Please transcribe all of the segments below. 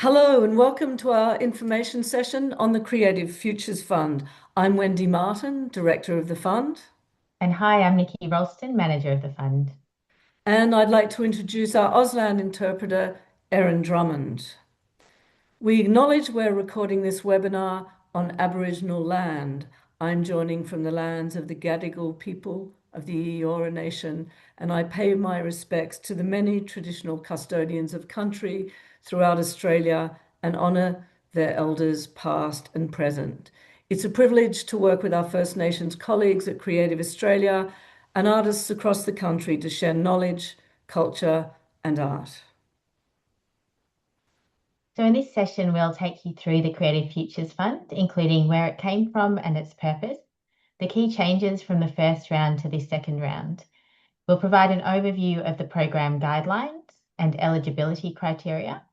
Hello and welcome to our information session on the Creative Futures Fund. I'm Wendy Martin, Director of the fund, And hi, I'm Nikki Ralston, Manager of the fund. and I'd like to introduce our Auslan interpreter, Erin Drummond. We acknowledge we're recording this webinar on Aboriginal land. I'm joining from the lands of the Gadigal people of the Eora Nation, and I pay my respects to the many traditional custodians of country throughout Australia and honour their elders past and present. It's a privilege to work with our First Nations colleagues at Creative Australia and artists across the country to share knowledge, culture and art. So in this session, we'll take you through the Creative Futures Fund, including where it came from and its purpose, the key changes from the first round to this second round. We'll provide an overview of the program guidelines and eligibility criteria,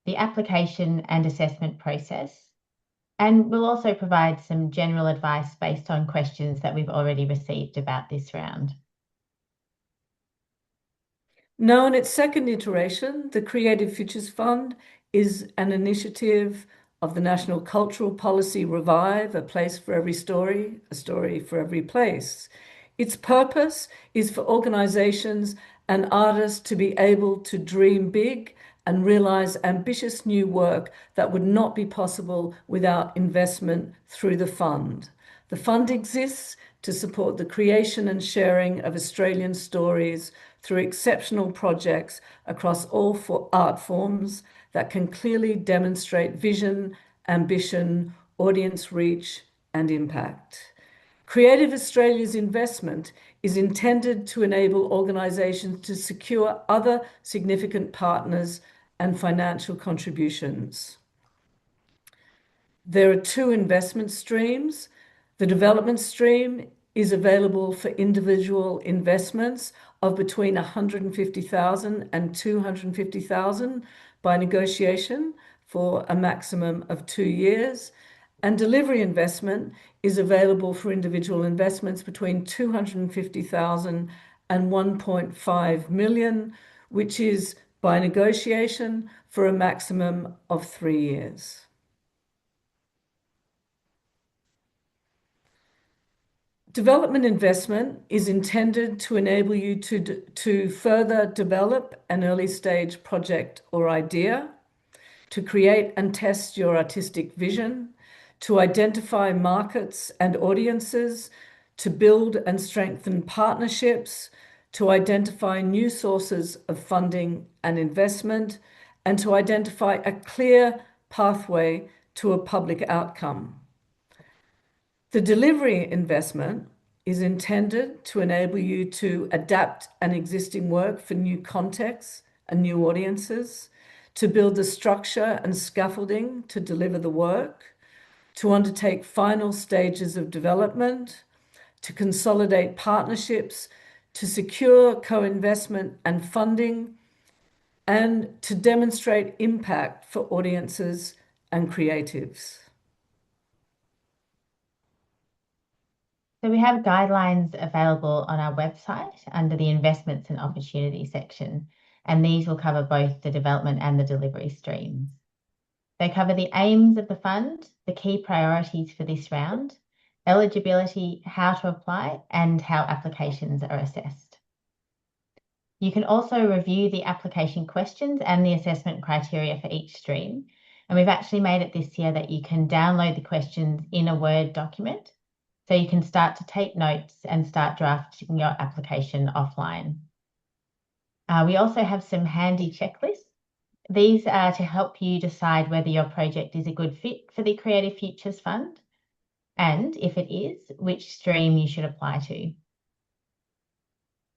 the application and assessment process, and we'll also provide some general advice based on questions that we've already received about this round. Now, in its second iteration, the Creative Futures Fund is an initiative of the National Cultural Policy Revive, a place for every story, a story for every place. Its purpose is for organizations and artists to be able to dream big and realize ambitious new work that would not be possible without investment through the fund. The fund exists to support the creation and sharing of Australian stories through exceptional projects across all art forms that can clearly demonstrate vision, ambition, audience reach, and impact. Creative Australia's investment is intended to enable organisations to secure other significant partners and financial contributions. There are two investment streams. The development stream is available for individual investments of between 150,000 and 250,000 by negotiation for a maximum of 2 years. And delivery investment is available for individual investments between 250,000 and 1.5 million, which is by negotiation for a maximum of 3 years. Development investment is intended to enable you to further develop an early stage project or idea, to create and test your artistic vision, to identify markets and audiences, to build and strengthen partnerships, to identify new sources of funding and investment, and to identify a clear pathway to a public outcome. The delivery investment is intended to enable you to adapt an existing work for new contexts and new audiences, to build the structure and scaffolding to deliver the work, to undertake final stages of development, to consolidate partnerships, to secure co-investment and funding, and to demonstrate impact for audiences and creatives. So we have guidelines available on our website under the investments and opportunity section, and these will cover both the development and the delivery streams. They cover the aims of the fund, the key priorities for this round, eligibility, how to apply, and how applications are assessed. You can also review the application questions and the assessment criteria for each stream. And we've actually made it this year that you can download the questions in a Word document, so you can start to take notes and start drafting your application offline. We also have some handy checklists. These are to help you decide whether your project is a good fit for the Creative Futures Fund, and if it is, which stream you should apply to.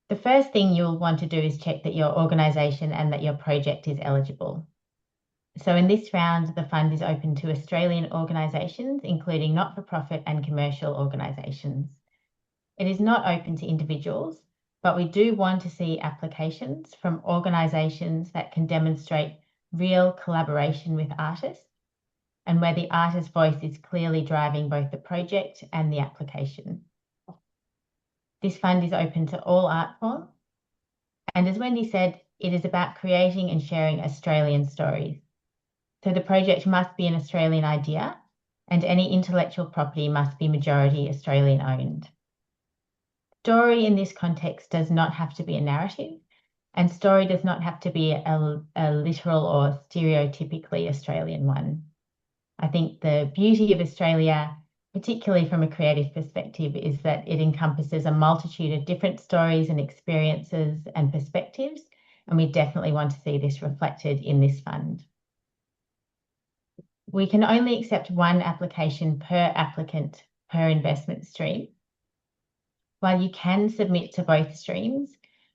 The first thing you'll want to do is check that your organisation and that your project is eligible. So in this round, the fund is open to Australian organisations, including not-for-profit and commercial organisations. It is not open to individuals, but we do want to see applications from organisations that can demonstrate real collaboration with artists and where the artist's voice is clearly driving both the project and the application. This fund is open to all art forms. And as Wendy said, it is about creating and sharing Australian stories. So the project must be an Australian idea, and any intellectual property must be majority Australian owned. Story in this context does not have to be a narrative, and story does not have to be a literal or stereotypically Australian one. I think the beauty of Australia, particularly from a creative perspective, is that it encompasses a multitude of different stories and experiences and perspectives, and we definitely want to see this reflected in this fund. We can only accept one application per applicant per investment stream. While you can submit to both streams,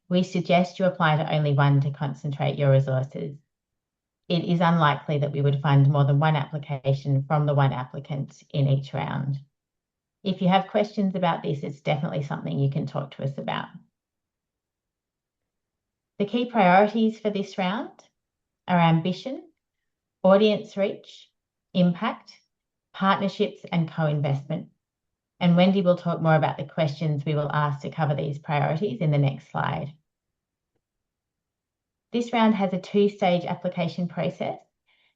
we suggest you apply to only one to concentrate your resources. It is unlikely that we would fund more than one application from the one applicant in each round. If you have questions about this, it's definitely something you can talk to us about. The key priorities for this round are ambition, audience reach, impact, partnerships, and co-investment. And Wendy will talk more about the questions we will ask to cover these priorities in the next slide. This round has a two-stage application process.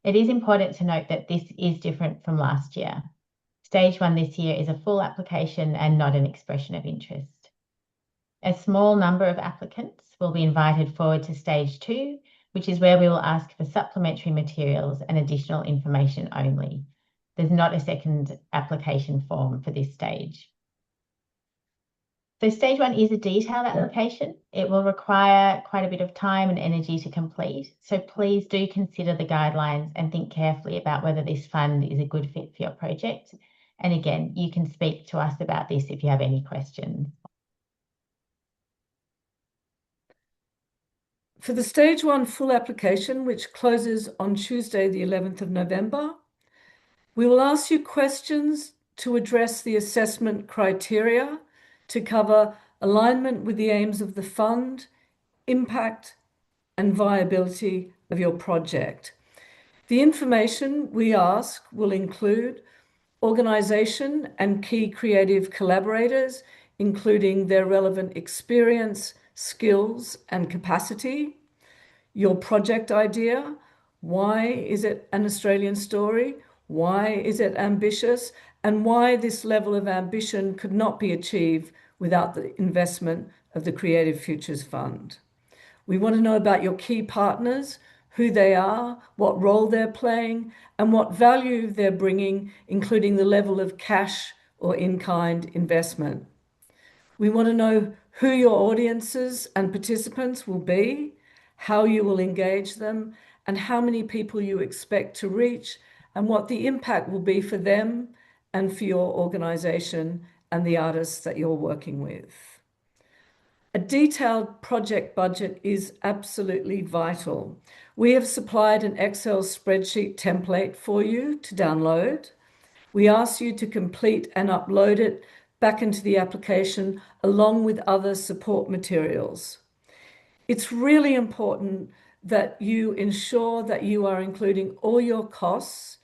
It is important to note that this is different from last year. Stage 1 this year is a full application and not an expression of interest. A small number of applicants will be invited forward to stage 2, which is where we will ask for supplementary materials and additional information only. There's not a second application form for this stage. So stage 1 is a detailed application. It will require quite a bit of time and energy to complete. So please do consider the guidelines and think carefully about whether this fund is a good fit for your project. And again, you can speak to us about this if you have any questions. For the stage 1 full application, which closes on Tuesday, the 11th of November, we will ask you questions to address the assessment criteria to cover alignment with the aims of the fund, impact, and viability of your project. The information we ask will include organisation and key creative collaborators, including their relevant experience, skills, and capacity, your project idea, why is it an Australian story, why is it ambitious, and why this level of ambition could not be achieved without the investment of the Creative Futures Fund. We want to know about your key partners, who they are, what role they're playing, and what value they're bringing, including the level of cash or in-kind investment. We want to know who your audiences and participants will be, how you will engage them, and how many people you expect to reach, and what the impact will be for them and for your organisation and the artists that you're working with. A detailed project budget is absolutely vital. We have supplied an Excel spreadsheet template for you to download. We ask you to complete and upload it back into the application along with other support materials. It's really important that you ensure that you are including all your costs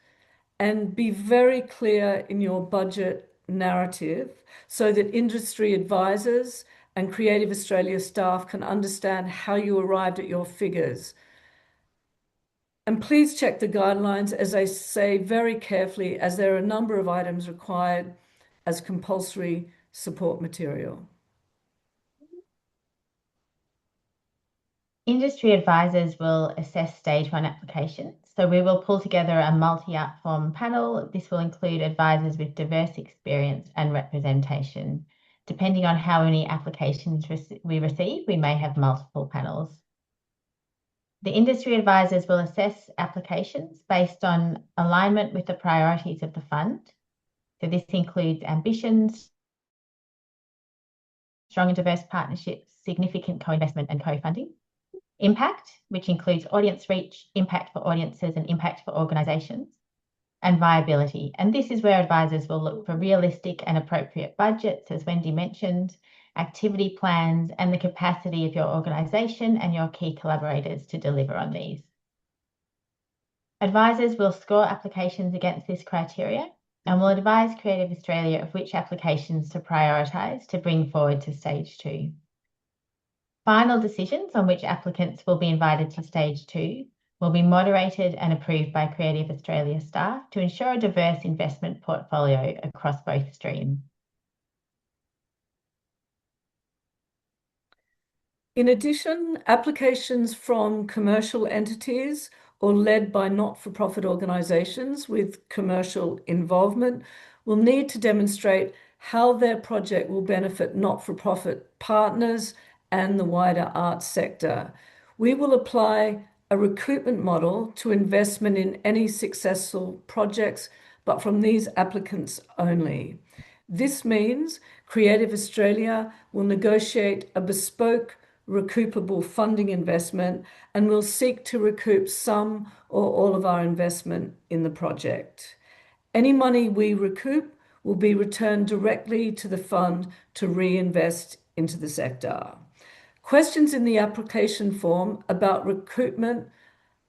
and be very clear in your budget narrative so that industry advisors and Creative Australia staff can understand how you arrived at your figures. And please check the guidelines, as I say, very carefully, as there are a number of items required as compulsory support material. Industry advisors will assess stage 1 applications. So we will pull together a multi-art form panel. This will include advisors with diverse experience and representation. Depending on how many applications we receive, we may have multiple panels. The industry advisors will assess applications based on alignment with the priorities of the fund. So this includes ambitions, strong and diverse partnerships, significant co-investment and co-funding. Impact, which includes audience reach, impact for audiences and impact for organisations, and viability. And this is where advisors will look for realistic and appropriate budgets, as Wendy mentioned, activity plans, and the capacity of your organisation and your key collaborators to deliver on these. Advisors will score applications against this criteria and will advise Creative Australia of which applications to prioritise to bring forward to stage 2. Final decisions on which applicants will be invited to stage 2 will be moderated and approved by Creative Australia staff to ensure a diverse investment portfolio across both streams. In addition, applications from commercial entities or led by not-for-profit organisations with commercial involvement will need to demonstrate how their project will benefit not-for-profit partners and the wider arts sector. We will apply a recoupment model to investment in any successful projects, but from these applicants only. This means Creative Australia will negotiate a bespoke recoupable funding investment and will seek to recoup some or all of our investment in the project. Any money we recoup will be returned directly to the fund to reinvest into the sector. Questions in the application form about recoupment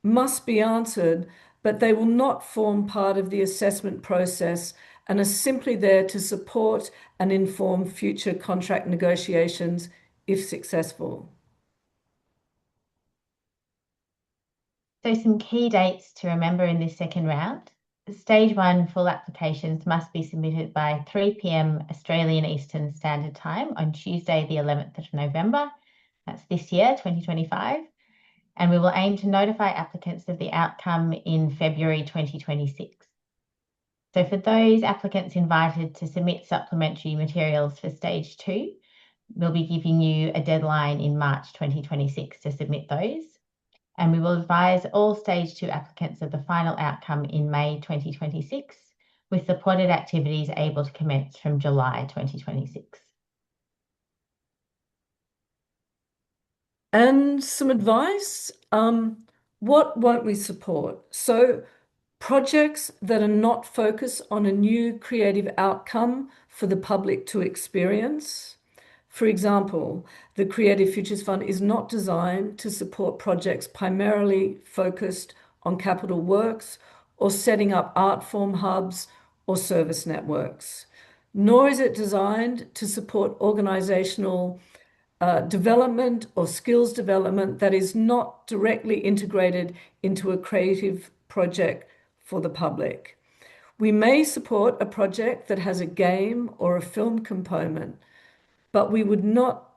must be answered, but they will not form part of the assessment process and are simply there to support and inform future contract negotiations if successful. So some key dates to remember in this second round. Stage 1 full applications must be submitted by 3 p.m. Australian Eastern Standard Time on Tuesday, the 11th of November. That's this year, 2025. And we will aim to notify applicants of the outcome in February 2026. So for those applicants invited to submit supplementary materials for stage 2, we'll be giving you a deadline in March 2026 to submit those. And we will advise all stage 2 applicants of the final outcome in May 2026, with supported activities able to commence from July 2026. And some advice, what won't we support? So projects that are not focused on a new creative outcome for the public to experience. For example, the Creative Futures Fund is not designed to support projects primarily focused on capital works or setting up art form hubs or service networks, nor is it designed to support organizational development or skills development that is not directly integrated into a creative project for the public. We may support a project that has a game or a film component, but we would not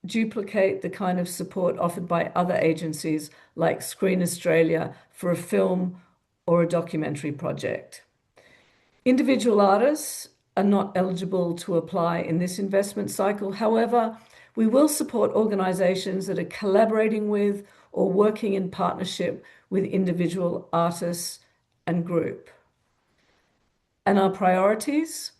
duplicate the kind of support offered by other agencies like Screen Australia for a film or a documentary project. Individual artists are not eligible to apply in this investment cycle. However, we will support organisations that are collaborating with or working in partnership with individual artists and group. And our priorities?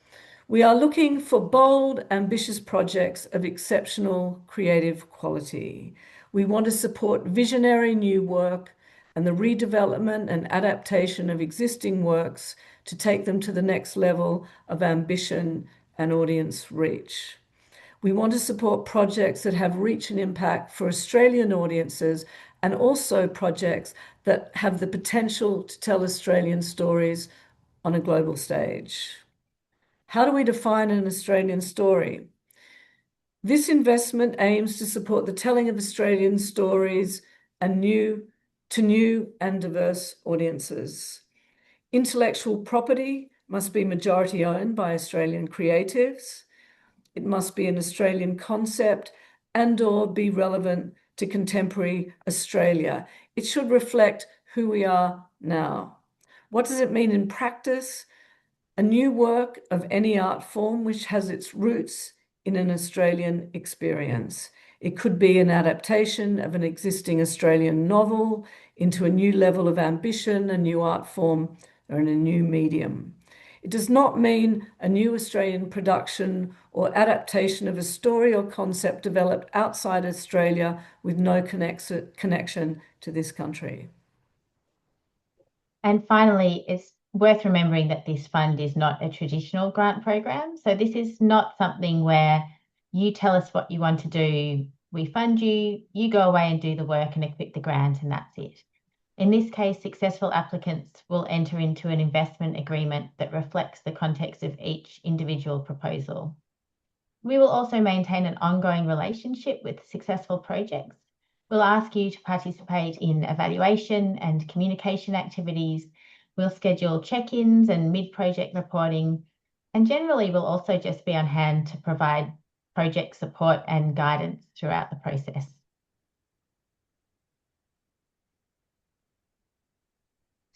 We are looking for bold, ambitious projects of exceptional creative quality. We want to support visionary new work and the redevelopment and adaptation of existing works to take them to the next level of ambition and audience reach. We want to support projects that have reach and impact for Australian audiences and also projects that have the potential to tell Australian stories on a global stage. How do we define an Australian story? This investment aims to support the telling of Australian stories and new and diverse audiences. Intellectual property must be majority owned by Australian creatives. It must be an Australian concept and/or be relevant to contemporary Australia. It should reflect who we are now. What does it mean in practice? A new work of any art form which has its roots in an Australian experience. It could be an adaptation of an existing Australian novel into a new level of ambition, a new art form, or in a new medium. It does not mean a new Australian production or adaptation of a story or concept developed outside Australia with no connection to this country. And finally, it's worth remembering that this fund is not a traditional grant program. So this is not something where you tell us what you want to do, we fund you, you go away and do the work and equip the grant, and that's it. In this case, successful applicants will enter into an investment agreement that reflects the context of each individual proposal. We will also maintain an ongoing relationship with successful projects We'll ask you to participate in evaluation and communication activities. We'll schedule check-ins and mid-project reporting. And generally, we'll also just be on hand to provide project support and guidance throughout the process.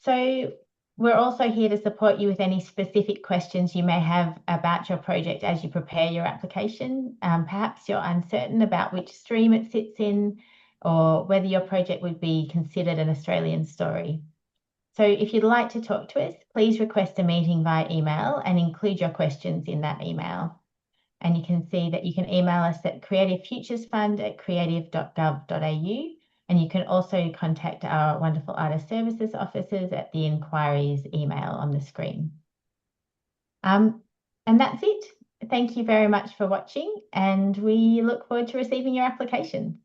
So we're also here to support you with any specific questions you may have about your project as you prepare your application. Perhaps you're uncertain about which stream it sits in or whether your project would be considered an Australian story. So if you'd like to talk to us, please request a meeting via email and include your questions in that email. And you can see that you can email us at creativefuturesfund@creative.gov.au. And you can also contact our wonderful artist services officers at the inquiries email on the screen. And that's it. Thank you very much for watching, and we look forward to receiving your application.